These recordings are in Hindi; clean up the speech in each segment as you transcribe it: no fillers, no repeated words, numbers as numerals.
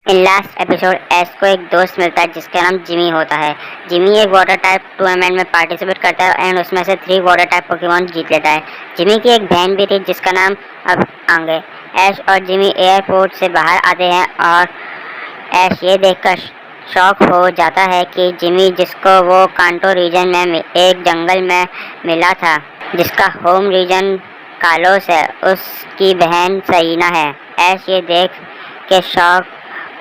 इन लास्ट एपिसोड ऐश को एक दोस्त मिलता है जिसका नाम जिमी होता है। जिमी एक वाटर टाइप टूर्नामेंट में पार्टिसिपेट करता है एंड उसमें से 3 वाटर टाइप पोकेमॉन जीत लेता है। जिमी की एक बहन भी थी जिसका नाम अब आंगे। ऐश और जिमी एयरपोर्ट से बाहर आते हैं और ऐश ये देखकर शॉक हो जाता है कि जिमी, जिसको वो कांटो रीजन में एक जंगल में मिला था जिसका होम रीजन कालोस है, उसकी बहन सरीना है। ऐश ये देख के शॉक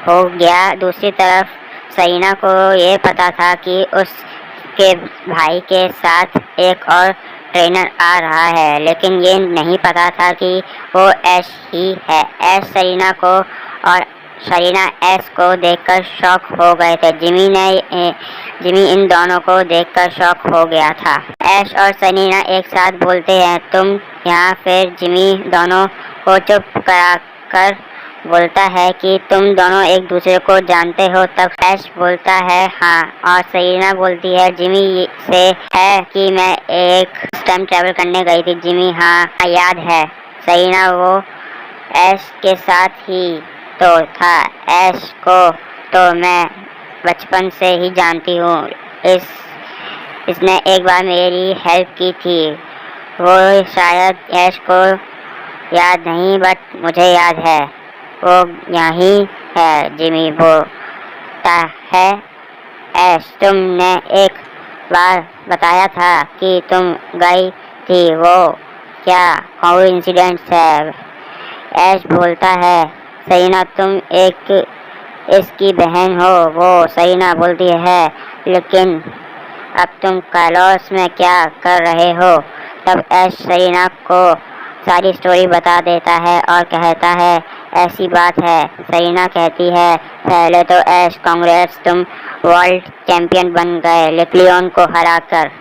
हो गया। दूसरी तरफ सरीना को ये पता था कि उसके भाई के साथ एक और ट्रेनर आ रहा है, लेकिन ये नहीं पता था कि वो ऐश ही है। ऐश सरीना को और सरीना ऐश को देखकर शॉक हो गए थे। जिमी इन दोनों को देखकर शॉक हो गया था। ऐश और सरीना एक साथ बोलते हैं, तुम यहाँ। फिर जिमी दोनों को चुप करा कर बोलता है कि तुम दोनों एक दूसरे को जानते हो। तब ऐश बोलता है हाँ, और सरीना बोलती है जिमी से है कि मैं एक टाइम ट्रैवल करने गई थी। जिमी हाँ याद है। सरीना वो ऐश के साथ ही तो था। ऐश को तो मैं बचपन से ही जानती हूँ। इसने एक बार मेरी हेल्प की थी। वो शायद ऐश को याद नहीं, बट मुझे याद है। वो यहीं है। जिमी बोलता है ऐश, तुमने एक बार बताया था कि तुम गई थी, वो क्या कोइंसिडेंस है? ऐश बोलता है सरीना तुम एक इसकी बहन हो। वो सरीना बोलती है लेकिन अब तुम कालोस में क्या कर रहे हो? तब ऐश सरीना को सारी स्टोरी बता देता है और कहता है ऐसी बात है। सरीना कहती है पहले तो ऐश कांग्रेस, तुम वर्ल्ड चैंपियन बन गए लियोन को हराकर।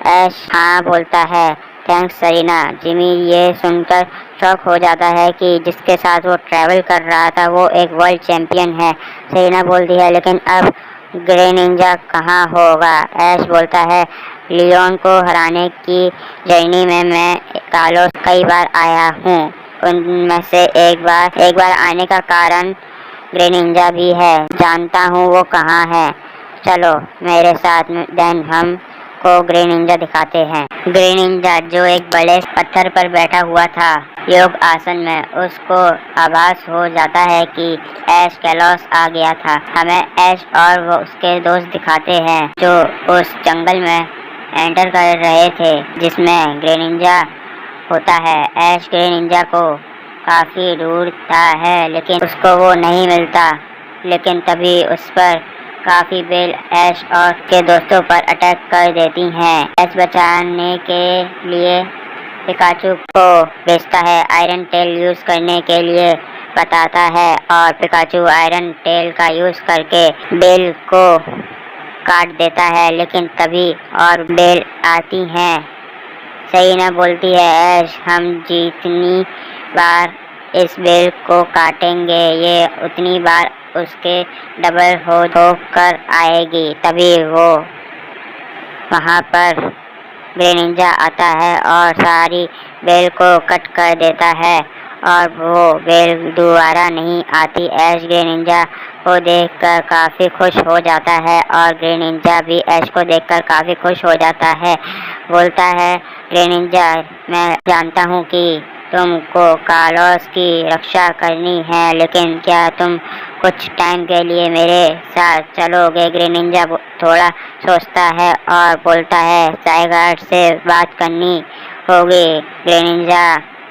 ऐश हाँ बोलता है थैंक्स सरीना। जिमी ये सुनकर शॉक हो जाता है कि जिसके साथ वो ट्रैवल कर रहा था वो एक वर्ल्ड चैंपियन है। सरीना बोलती है लेकिन अब ग्रेनिंजा कहाँ होगा? ऐश बोलता है लियोन को हराने की जर्नी में मैं कालोस कई बार आया हूँ। उनमें से एक बार आने का कारण ग्रेनिंजा भी है। जानता हूँ वो कहाँ है। चलो मेरे साथ में। देन हम को ग्रेनिंजा दिखाते हैं। ग्रेनिंजा जो एक बड़े पत्थर पर बैठा हुआ था योग आसन में, उसको आभास हो जाता है कि ऐश कालोस आ गया था। हमें ऐश और वो उसके दोस्त दिखाते हैं जो उस जंगल में एंटर कर रहे थे जिसमें ग्रेनिंजा होता है। ऐश ग्रेनिंजा को काफ़ी ढूंढता है लेकिन उसको वो नहीं मिलता। लेकिन तभी उस पर काफ़ी बेल ऐश और के दोस्तों पर अटैक कर देती हैं। ऐश बचाने के लिए पिकाचू को भेजता है। आयरन टेल यूज़ करने के लिए बताता है और पिकाचू आयरन टेल का यूज़ करके बेल को काट देता है। लेकिन तभी और बेल आती हैं। सरीना बोलती है ऐश, हम जितनी बार इस बेल को काटेंगे ये उतनी बार उसके डबल हो कर आएगी। तभी वो वहाँ पर ग्रेनिंजा आता है और सारी बेल को कट कर देता है और वो बेल दोबारा नहीं आती। ऐश ग्रेनिंजा को देखकर काफ़ी खुश हो जाता है और ग्रेनिंजा भी ऐश को देखकर काफ़ी खुश हो जाता है। बोलता है ग्रेनिंजा, मैं जानता हूँ कि तुमको कालोस की रक्षा करनी है, लेकिन क्या तुम कुछ टाइम के लिए मेरे साथ चलोगे? ग्रेनिंजा थोड़ा सोचता है और बोलता है ज़ायगार्ड से बात करनी होगी। ग्रेनिंजा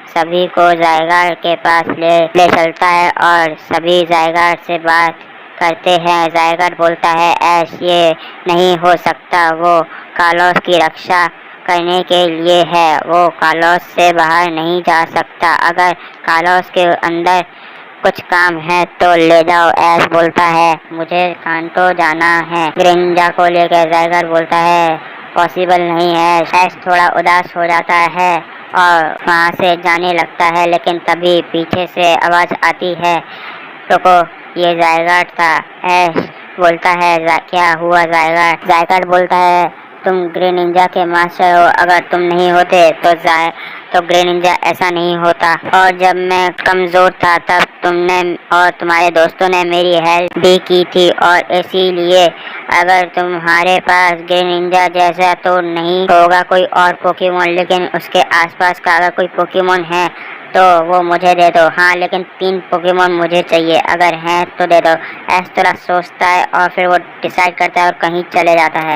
सभी को ज़ायगार्ड के पास ले चलता है और सभी ज़ायगार्ड से बात करते हैं। ज़ायगार्ड बोलता है ऐश, ये नहीं हो सकता, वो कालोस की रक्षा करने के लिए है। वो कालोस से बाहर नहीं जा सकता। अगर कालोस के अंदर कुछ काम है तो ले जाओ। ऐश बोलता है मुझे कांटो जाना है। ग्रेनिंजा को लेकर ज़ायगार्ड बोलता है पॉसिबल नहीं है। ऐश थोड़ा उदास हो जाता है और वहाँ से जाने लगता है। लेकिन तभी पीछे से आवाज़ आती है रुको, ये ज़ायगार्ड था। ऐश बोलता है क्या हुआ ज़ायगार्ड? ज़ायगार्ड बोलता है तुम ग्रेनिंजा के मास्टर हो, अगर तुम नहीं होते तो ग्रे निंजा ऐसा नहीं होता। और जब मैं कमजोर था तब तुमने और तुम्हारे दोस्तों ने मेरी हेल्प भी की थी, और इसीलिए अगर तुम्हारे पास ग्रे निंजा जैसा तो नहीं होगा कोई और पोकेमोन, लेकिन उसके आसपास का अगर कोई पोकेमोन है तो वो मुझे दे दो। हाँ, लेकिन 3 पोकेमोन मुझे चाहिए, अगर हैं तो दे दो। एस थोड़ा सोचता है और फिर वो डिसाइड करता है और कहीं चले जाता है।